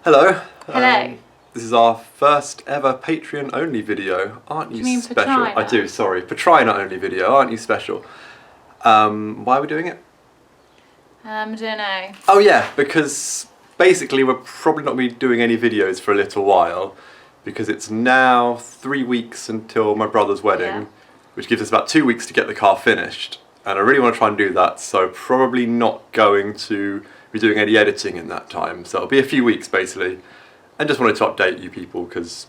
Hello. Hello. This is our first ever Patreon only video. Aren't you, mean special? Patrina? I do, sorry. Patrina only video. Aren't you special? Why are we doing it? I don't know. Oh yeah, because basically we're probably not going to be doing any videos for a little while because it's now 3 weeks until my brother's wedding, Yeah. which gives us about 2 weeks to get the car finished. And I really want to try and do that, so probably not going to be doing any editing in that time. So it'll be a few weeks basically. And just wanted to update you people because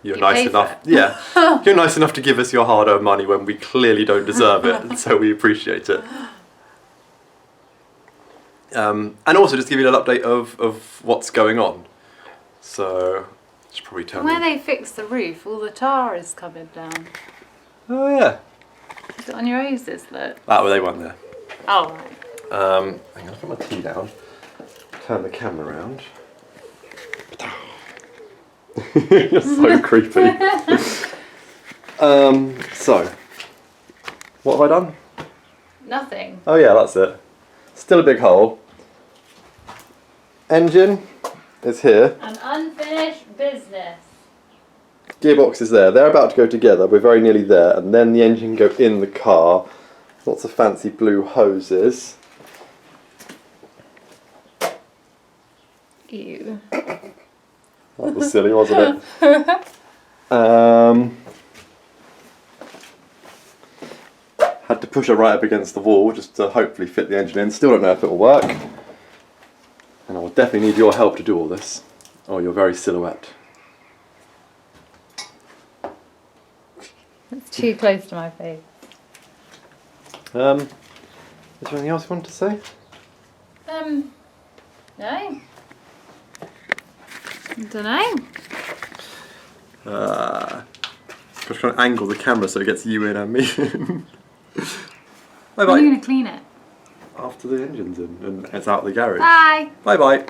you're nice enough. Yeah, you're nice enough to give us your hard-earned money when we clearly don't deserve it, so we appreciate it. And also just give you a little update of what's going on. So, should probably tell Where me. they fixed the roof, all the tar is coming down. Oh yeah. Is it on your hoses, look? Well, they weren't there. Oh, right. Hang on, I'll put my tea down. Turn the camera around. You're so creepy. So, what have I done? Nothing. Oh yeah, that's it. Still a big hole. Engine is here. An unfinished business. Gearbox is there. They're about to go together. We're very nearly there. And then the engine can go in the car. Lots of fancy blue hoses. Ew. That was silly, wasn't it? Had to push it right up against the wall just to hopefully fit the engine in. Still don't know if it will work. And I will definitely need your help to do all this. Oh, you're very silhouette. It's too close to my face. Is there anything else you want to say? No. Don't know. Just trying to angle the camera so it gets you in and me in. Bye When are you bye. going to clean it? After the engine's in and it's out of the garage. Bye. Bye bye.